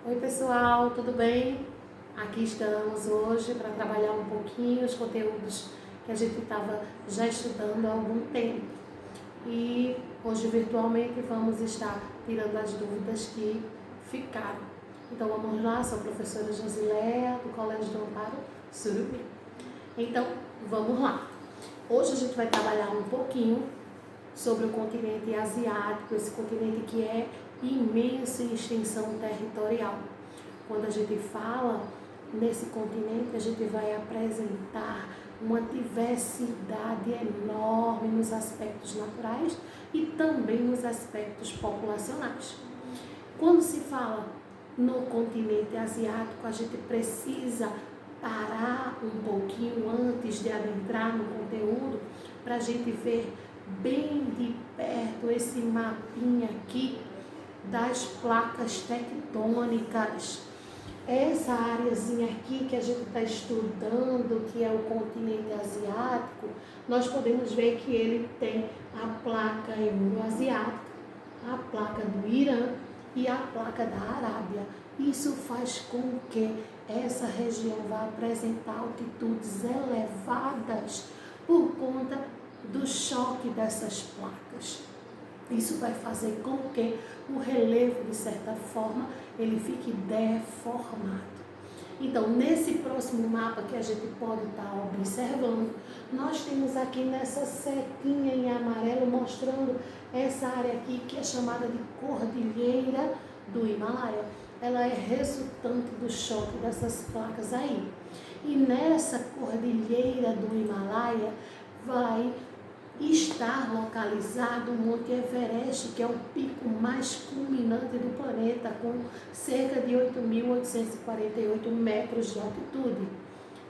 Oi pessoal, tudo bem? Aqui estamos hoje para trabalhar um pouquinho os conteúdos que a gente estava já estudando há algum tempo. E hoje virtualmente vamos estar tirando as dúvidas que ficaram. Então vamos lá, sou a professora Josileia do Colégio do Amparo Surubim. Então vamos lá. Hoje a gente vai trabalhar um pouquinho sobre o continente asiático, esse continente que é imenso em extensão territorial. Quando a gente fala nesse continente, a gente vai apresentar uma diversidade enorme nos aspectos naturais e também nos aspectos populacionais. Quando se fala no continente asiático, a gente precisa parar um pouquinho antes de adentrar no conteúdo para a gente ver bem de perto esse mapinha aqui das placas tectônicas. Essa áreazinha aqui que a gente está estudando, que é o continente asiático, nós podemos ver que ele tem a placa euroasiática, a placa do Irã e a placa da Arábia. Isso faz com que essa região vá apresentar altitudes elevadas por conta do choque dessas placas. Isso vai fazer com que o relevo, de certa forma, ele fique deformado. Então, nesse próximo mapa que a gente pode estar observando, nós temos aqui nessa setinha em amarelo mostrando essa área aqui que é chamada de Cordilheira do Himalaia. Ela é resultante do choque dessas placas aí. E nessa Cordilheira do Himalaia vai estar localizado o Monte Everest, que é o pico mais culminante do planeta, com cerca de 8.848 metros de altitude.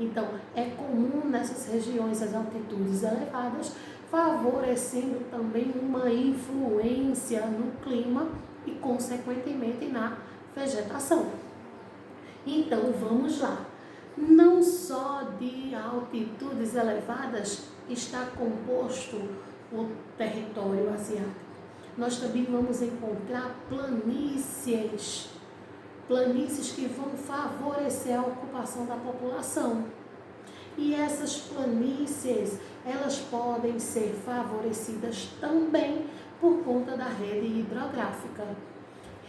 Então, é comum nessas regiões as altitudes elevadas, favorecendo também uma influência no clima e, consequentemente, na vegetação. Então, vamos lá. Não só de altitudes elevadas está composto o território asiático. Nós também vamos encontrar planícies que vão favorecer a ocupação da população. E essas planícies, elas podem ser favorecidas também por conta da rede hidrográfica.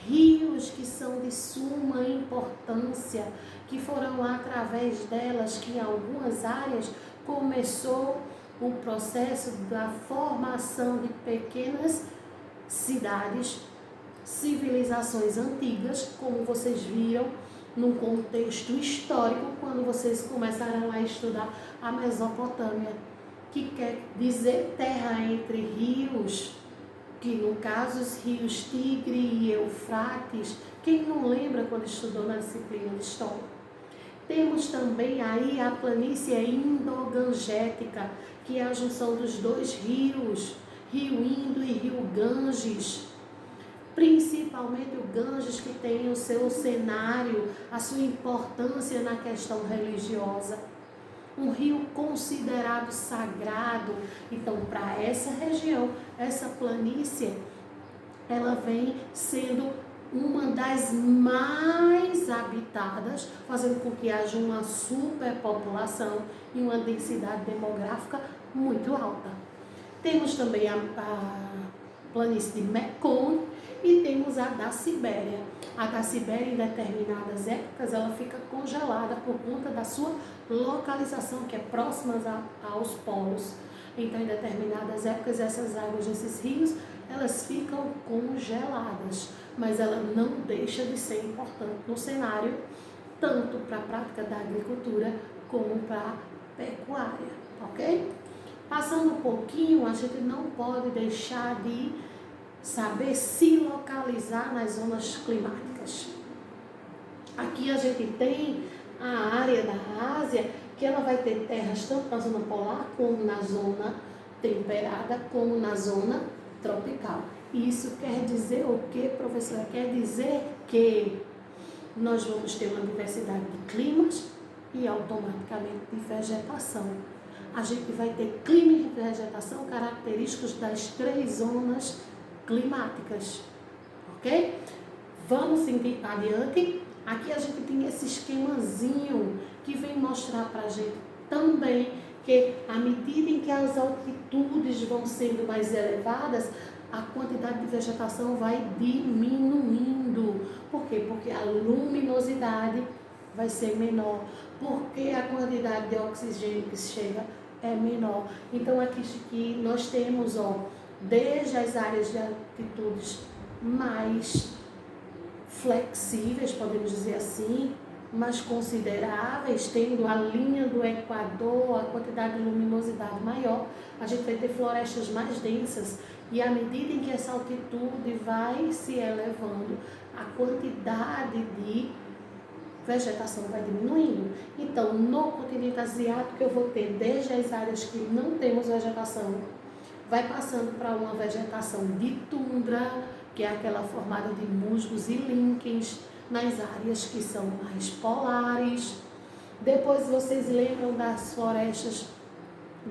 Rios que são de suma importância, que foram através delas que em algumas áreas começou o processo da formação de pequenas cidades, civilizações antigas, como vocês viram num contexto histórico, quando vocês começaram a estudar a Mesopotâmia, que quer dizer terra entre rios, que no caso os rios Tigre e Eufrates. Quem não lembra quando estudou na disciplina de História? Temos também aí a planície Indo-Gangética, que é a junção dos dois rios, Rio Indo e Rio Ganges. Principalmente o Ganges, que tem o seu cenário, a sua importância na questão religiosa. Um rio considerado sagrado. Então, para essa região, essa planície, ela vem sendo uma das mais habitadas, fazendo com que haja uma superpopulação e uma densidade demográfica muito alta. Temos também a planície de Mekong e temos a da Sibéria. A da Sibéria, em determinadas épocas, ela fica congelada por conta da sua localização, que é próxima aos polos. Então, em determinadas épocas, essas águas desses rios, elas ficam congeladas, mas ela não deixa de ser importante no cenário, tanto para a prática da agricultura como para a pecuária, ok? Passando um pouquinho, a gente não pode deixar de saber se localizar nas zonas climáticas. Aqui a gente tem a área da Ásia, que ela vai ter terras tanto na zona polar, como na zona temperada, como na zona tropical. Isso quer dizer o que, professora? Quer dizer que nós vamos ter uma diversidade de climas e automaticamente de vegetação. A gente vai ter clima e vegetação característicos das 3 zonas climáticas, ok? Vamos seguir adiante. Aqui a gente tem esse esquemazinho que vem mostrar para a gente também que à medida em que as altitudes vão sendo mais elevadas, a quantidade de vegetação vai diminuindo. Por quê? Porque a luminosidade vai ser menor, porque a quantidade de oxigênio que chega é menor. Então aqui nós temos, desde as áreas de altitudes mais flexíveis, podemos dizer assim, mais consideráveis, tendo a linha do Equador, a quantidade de luminosidade maior, a gente vai ter florestas mais densas, e à medida em que essa altitude vai se elevando, a quantidade de vegetação vai diminuindo. Então, no continente asiático, eu vou ter desde as áreas que não temos vegetação, vai passando para uma vegetação de tundra, que é aquela formada de musgos e líquens, nas áreas que são mais polares. Depois vocês lembram das florestas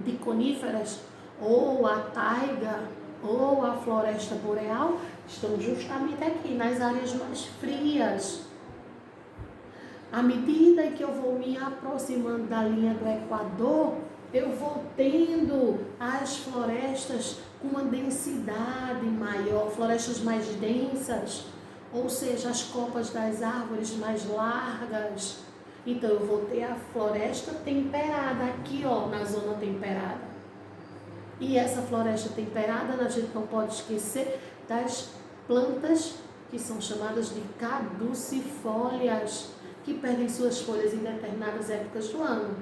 de coníferas, ou a taiga, ou a floresta boreal, estão justamente aqui, nas áreas mais frias. À medida que eu vou me aproximando da linha do Equador, eu vou tendo as florestas com uma densidade maior, florestas mais densas, ou seja, as copas das árvores mais largas. Então eu vou ter a floresta temperada aqui, na zona temperada. E essa floresta temperada, a gente não pode esquecer das plantas que são chamadas de caducifólias, que perdem suas folhas em determinadas épocas do ano.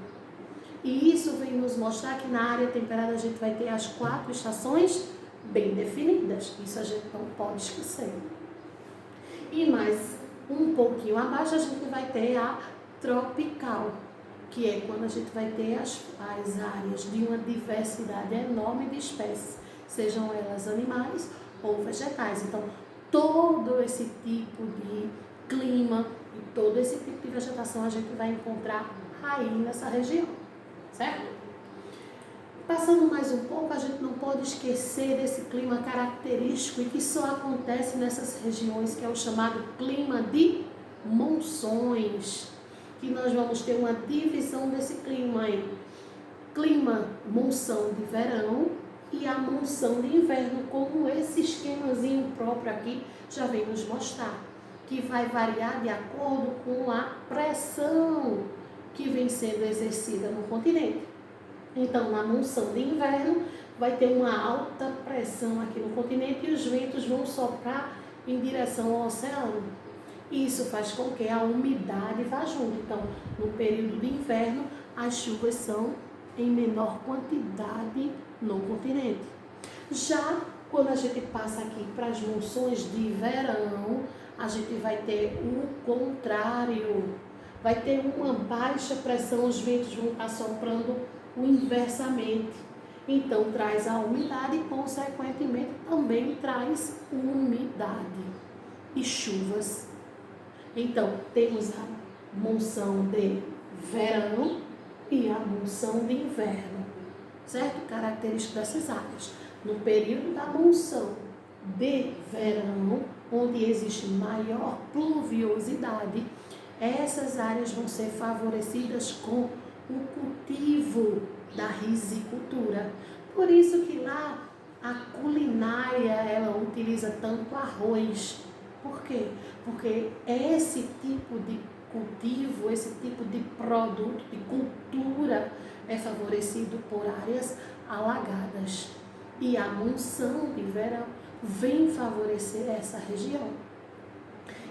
E isso vem nos mostrar que na área temperada a gente vai ter as 4 estações bem definidas. Isso a gente não pode esquecer. E mais um pouquinho abaixo a gente vai ter a tropical, que é quando a gente vai ter as áreas de uma diversidade enorme de espécies, sejam elas animais ou vegetais. Então, todo esse tipo de clima e todo esse tipo de vegetação a gente vai encontrar aí nessa região, certo? Passando mais um pouco, a gente não pode esquecer desse clima característico e que só acontece nessas regiões, que é o chamado clima de monções, que nós vamos ter uma divisão desse clima aí. Clima monção de verão e a monção de inverno, como esse esquemazinho próprio aqui já vem nos mostrar, que vai variar de acordo com a pressão que vem sendo exercida no continente. Então, na monção de inverno, vai ter uma alta pressão aqui no continente e os ventos vão soprar em direção ao oceano. Isso faz com que a umidade vá junto. Então, no período de inverno, as chuvas são em menor quantidade no continente. Já quando a gente passa aqui para as monções de verão, a gente vai ter o contrário. Vai ter uma baixa pressão, os ventos vão estar soprando inversamente. Então, traz a umidade e, consequentemente, também traz umidade e chuvas. Então, temos a monção de verão e a monção de inverno, certo? Característico dessas áreas. No período da monção de verão, onde existe maior pluviosidade, essas áreas vão ser favorecidas com o cultivo da risicultura. Por isso que lá a culinária, ela utiliza tanto arroz. Por quê? Porque esse tipo de cultivo, esse tipo de produto, de cultura, é favorecido por áreas alagadas. E a monção de verão vem favorecer essa região.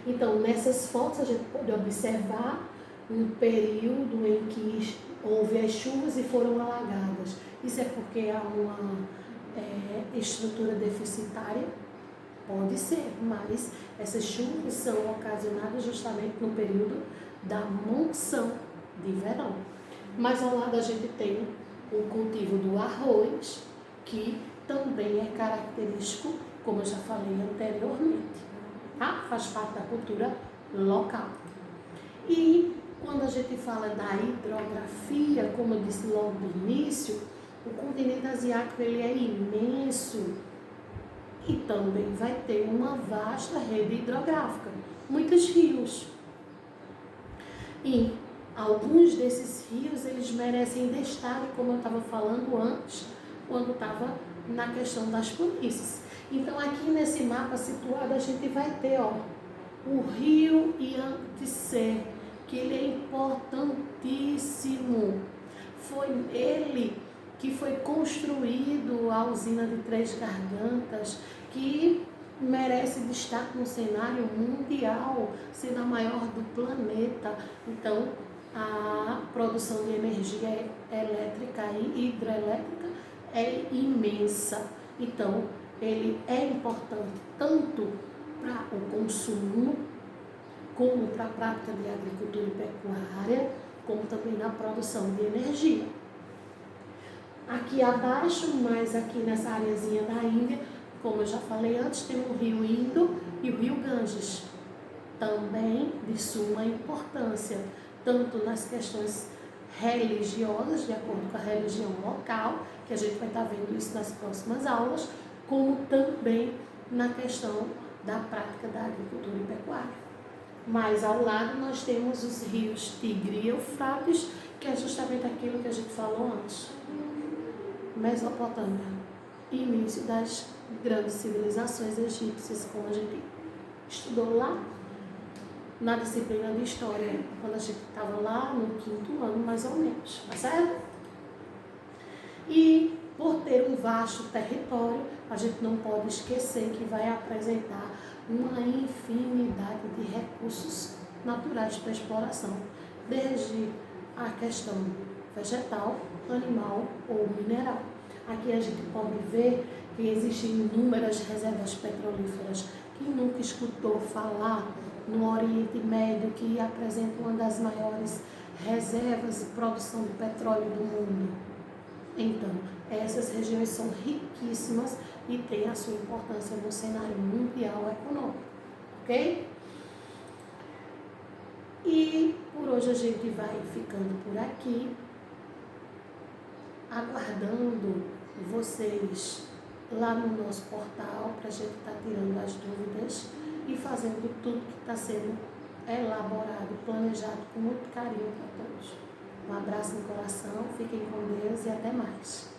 Então, nessas fotos a gente pode observar um período em que houve as chuvas e foram alagadas. Isso é porque há uma estrutura deficitária? Pode ser, mas essas chuvas são ocasionadas justamente no período da monção de verão. Mas ao lado a gente tem o cultivo do arroz, que também é característico, como eu já falei anteriormente, tá? Faz parte da cultura local. E quando a gente fala da hidrografia, como eu disse logo no início, o continente asiático ele é imenso e também vai ter uma vasta rede hidrográfica, muitos rios. E alguns desses rios, eles merecem destaque, como eu estava falando antes, quando estava na questão das planícies. Então, aqui nesse mapa situado, a gente vai ter, ó, o rio Yangtze, que ele é importantíssimo. Foi ele que foi construído a usina de Três Gargantas, que merece destaque no cenário mundial, sendo a maior do planeta. Então, a produção de energia elétrica e hidrelétrica é imensa. Então, ele é importante tanto para o consumo, como para a prática de agricultura e pecuária, como também na produção de energia. Aqui abaixo, mais aqui nessa areazinha da Índia, como eu já falei antes, tem o rio Indo e o rio Ganges, também de suma importância, tanto nas questões religiosas, de acordo com a religião local, que a gente vai estar vendo isso nas próximas aulas, como também na questão da prática da agricultura e pecuária. Mais ao lado nós temos os rios Tigre e Eufrates, que é justamente aquilo que a gente falou antes. Mesopotâmia, início das grandes civilizações egípcias, como a gente estudou lá na disciplina de História, quando a gente estava lá no 5º ano, mais ou menos, tá certo? E por ter um vasto território, a gente não pode esquecer que vai apresentar uma infinidade de recursos naturais para exploração, desde a questão vegetal, animal ou mineral. Aqui a gente pode ver que existem inúmeras reservas petrolíferas que nunca escutou falar no Oriente Médio, que apresenta uma das maiores reservas de produção de petróleo do mundo. Então, essas regiões são riquíssimas e têm a sua importância no cenário mundial econômico, ok? E por hoje a gente vai ficando por aqui, aguardando vocês lá no nosso portal para a gente estar tirando as dúvidas e fazendo tudo que está sendo elaborado, planejado com muito carinho para todos. Um abraço no coração, fiquem com Deus e até mais.